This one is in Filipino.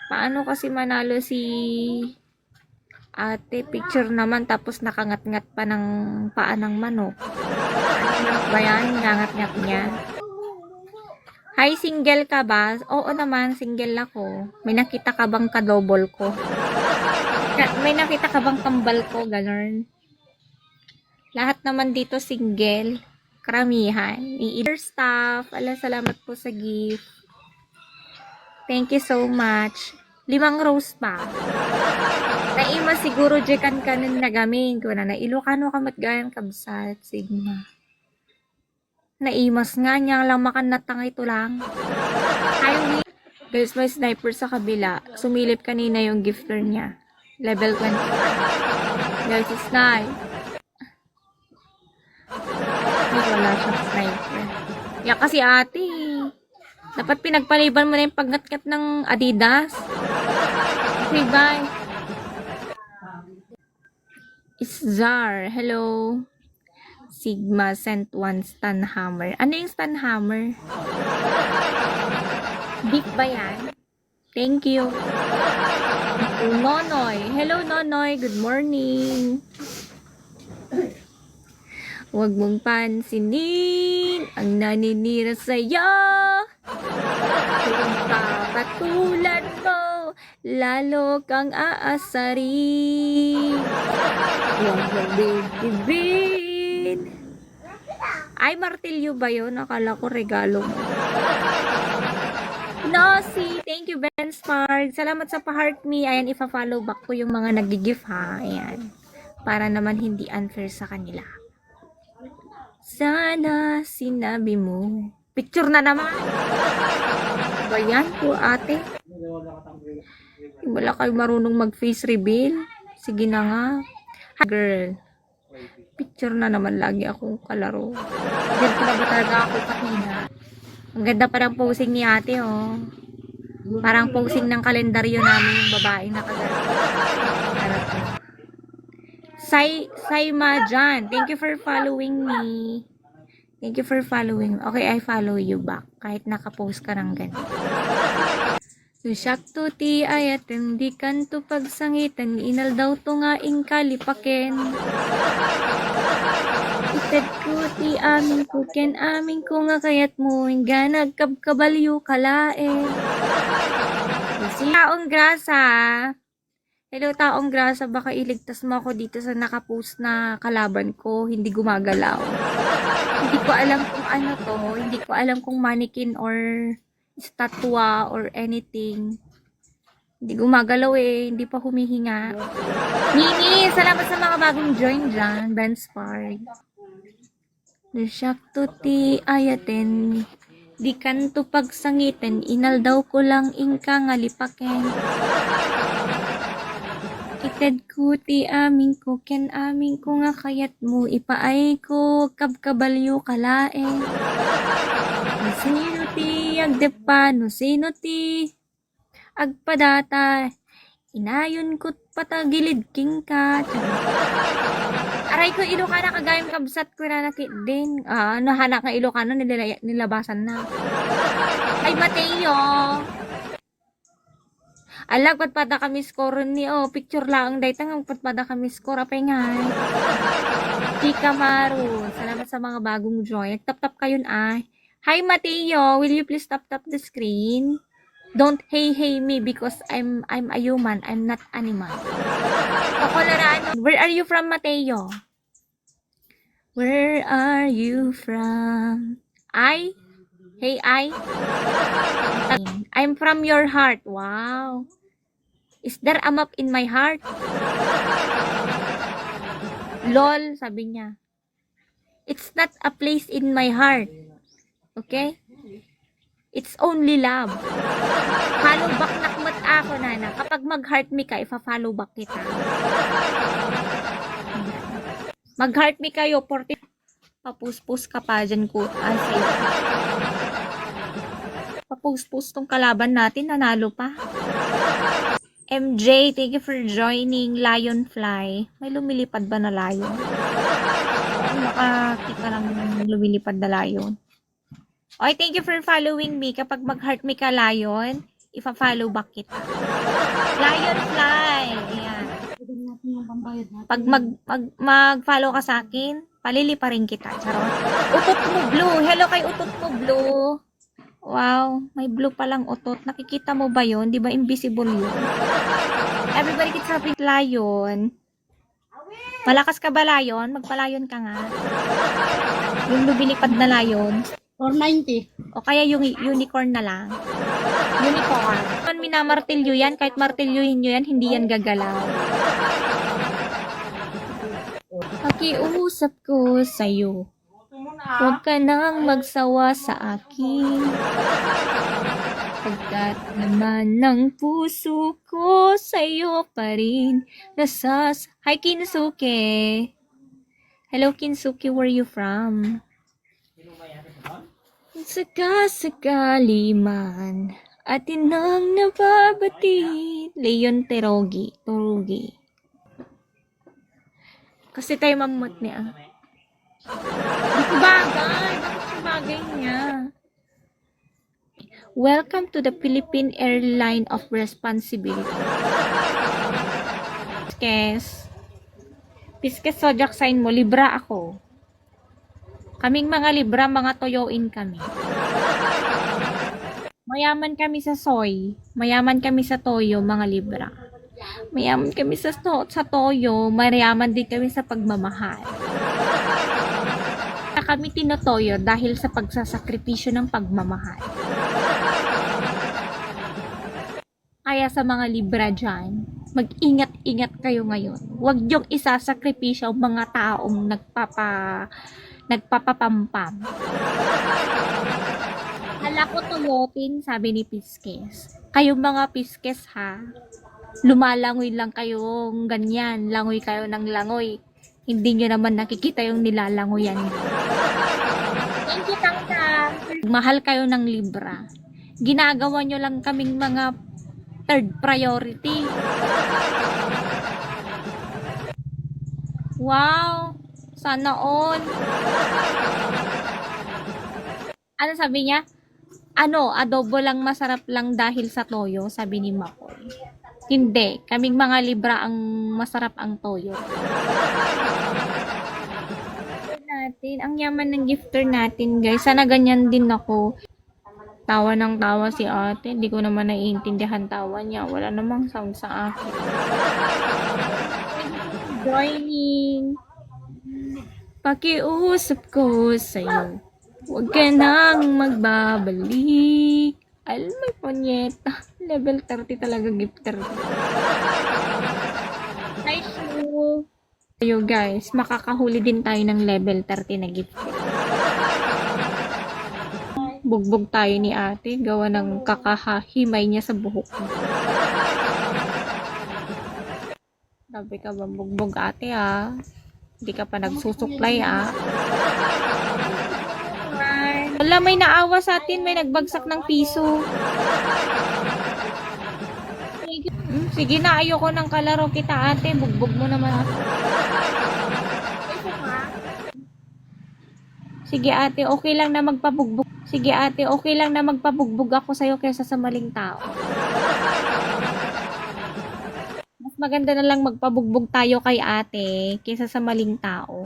Paano kasi manalo si ate? Picture naman tapos nakangat-ngat pa ng paa ng manok. Ano ba yan? Nangat-ngat niya. Hi, single ka ba? Oo naman, single ako. May nakita ka bang kadobol ko? May nakita ka bang kambal ko? Ganon. Lahat naman dito single. Karamihan. I-either staff. Ala, salamat po sa gift. Thank you so much. 5 rose pa. Naima siguro jekan kanin nagamin ko na Ilocano kamat gayang kabsat. Sigma. Naimas nga niya lang makanatang ito lang. Ayaw. Guys, may sniper sa kabila. Sumilip kanina yung gifter niya. Level 25. Guys, snipe. Wala siyang sniper. Ya kasi ate. Dapat pinagpaliban mo na yung pagnatkat ng Adidas. Okay, bye. Iszar, hello. Sigma sent one stun hammer. Ano yung stun hammer? Big ba yan? Thank you. Nonoy. Hello, Nonoy. Good morning. Huwag mong pansinin ang naninira sa'yo. Kung kakatulad mo, lalo kang aasarin. Huwag mong bibigin. Ay, martilyo ba yun? Akala ko regalo mo. Nosy, thank you, Ben Spark. Salamat sa pa-heart me. Ayan, ipa-follow back ko yung mga nag-gift ha. Ayan. Para naman hindi unfair sa kanila. Sana sinabi mo. Picture na naman. Ba yan po, ate? Wala kayo marunong mag-face reveal. Sige na nga. Hi, girl. Picture na naman lagi akong kalaro. Ganito na ba talaga ako kanina? Ang ganda parang posing ni ate, oh. Parang posing ng kalendaryo namin yung babaeng nakaganda. Saima Jan, thank you for following me. Thank you for following. Okay, I follow you back. Kahit nakapost ka ng ganito. Susyak to ti ayat hindi kanto pagsangitan. Inal daw to nga kalipaken. Itad ko ti amin ko ken amin ko nga kayat mo. Nga nagkabkabalyo kalae. Si taong grasa. Hello, taong grasa, baka iligtas mo ako dito sa nakapost na kalaban ko, hindi gumagalaw. Hindi ko alam kung ano to, hindi ko alam kung mannequin or statwa or anything. Hindi gumagalaw eh, hindi pa humihinga. Nini, salamat sa mga bagong join dyan, Ben Spark. Nasyak to ti ayaten, di kanto pagsangitan, inal daw ko lang ingka ngalipaken. Itad ko ti amin ko, ken amin ko nga kayat mo, ipaay ko kabkabalyo kalae. Sino ti agdepa, no sino ti agpadata, inayon ko't patagilid king ka. Aray ko, Ilocana kagayang kabsat ko na nakit din. Nahanak ng Ilocana, nilabasan na. Ay, Mateo! Alag, patpada kami score ni, picture lang, dahil tangang patpada kami score, apay nga. Chika Maru, salamat sa mga bagong join. Tap-tap kayo ay. Hi, Mateo, will you please tap the screen? Don't hey me because I'm a human, I'm not animal. Where are you from, Mateo? Where are you from? Hey, I'm from your heart. Wow. Is there a map in my heart? LOL, sabi niya. It's not a place in my heart. Okay? It's only love. Follow back nakmat ako, nana. Kapag mag-heart me ka, ifa-follow back kita. Mag-heart me kayo, 40. Papus-pus ka pa dyan ko. Papus-pus tong kalaban natin, nanalo pa. MJ, thank you for joining. Lionfly. May lumilipad ba na lion? Makakita lang lumilipad na lion. Okay, thank you for following me. Kapag mag-heart me ka, lion, ifa-follow back kita. Lion fly. Ayan. Pag mag-follow ka sa akin, palili pa rin kita. Charot. Utot mo blue. Hello kay utot mo blue. Wow, may blue palang utot. Nakikita mo ba yun? Di ba invisible yun? Everybody keeps happy. Lion. Malakas ka ba, Lion? Magpalayon ka nga. Yung lumilipad na lion. 490. O kaya yung unicorn na lang. Unicorn. Kung minamartilyo yan, kahit martilyuhin nyo yan, hindi yan gagalaw. Pakiusap ko sa'yo. Huwag ka nang magsawa sa akin. Pagkat naman ng puso ko sa'yo pa rin. Hi, Kinsuke. Hello, Kinsuke. Where you from? Sakasakali man atin ang nababati. Leon Terogi. Kasi tayo mamut niya. Di ko bagay. Bakit siya bagay niya? Welcome to the Philippine Airline of Responsibility. Piskes zodiac sign mo, Libra ako. Kaming mga Libra, mga toyoin kami. Mayaman kami sa soy, mayaman kami sa toyo, mga Libra. Mayaman kami sa toyo, mayaman din kami sa pagmamahal. Kami tinotoyo dahil sa pagsasakripisyo ng pagmamahal. Kaya sa mga Libra dyan, mag-ingat-ingat kayo ngayon. Huwag niyong isasakripisyo ang mga taong nagpapapampam. Hala ko tuyotin, sabi ni Piskes. Kayong mga Piskes ha, lumalangoy lang kayong ganyan. Langoy kayo ng langoy. Hindi nyo naman nakikita yung nilalangoyan. Thank you, Tangka. Mahal kayo ng Libra. Ginagawa nyo lang kaming mga third priority. Wow! Sana all. Ano sabi niya? Adobo lang masarap lang dahil sa toyo, sabi ni Makoy. Hindi, kaming mga Libra ang masarap ang toyo. Ang yaman ng gifter natin, guys. Sana ganyan din ako. Tawa ng tawa si ate. Hindi ko naman naiintindihan tawa niya. Wala namang sound sa akin. Joining. Pakiusap ko sa'yo. Huwag ka nang magbabalik. May ponyeta. Level 30 talaga gifter. Hi, Shu. Ayo guys, makakahuli din tayo ng level 30 na gifter. Bugbog tayo ni ate. Gawa ng kakahimay niya sa buhok. Sabi ka ba, bugbog ate ah. Hindi ka pa nagsusuklay ah. Wala, may naawa sa atin. May nagbagsak ng piso. Sige na, ayoko ng kalaro kita ate. Bugbog mo naman ako. Sige ate, okay lang na magpabugbog. Sige ate, okay lang na magpabugbog ako sa'yo kaysa sa maling tao. Mas maganda na lang magpabugbog tayo kay ate kaysa sa maling tao.